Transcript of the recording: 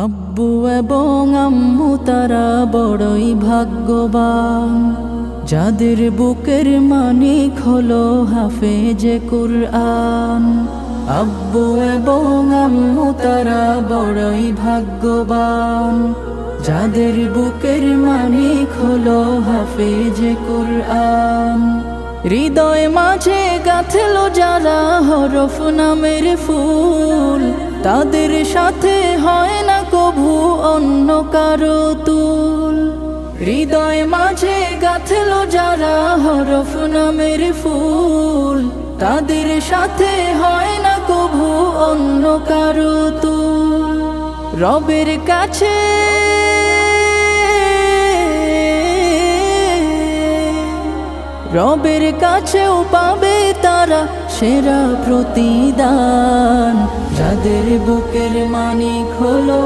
আব্বু এবং আম্মু তারা বড়ই ভাগ্যবান, যাদের বুকের মানিক হলো হাফেজে কুরআন। আব্বু এবং আম্মু তারা বড়ই ভাগ্যবান, যাদের বুকের মানিক হলো হাফেজে কুরআন। হৃদয় মাঝে গাঁথলো যারা হরফ নামের ফুল, তাদের সাথে হয় না কভু অন্য কারো তুল। হৃদয় মাঝে গাঁথলো যারা হরফ নামের ফুল, তাদের সাথে হয় না কভু অন্য কারো তুল। রবের কাছে রবের কাছেও পাবে তারা সেরা প্রতিদান, যাদের বুকের মানিক হলো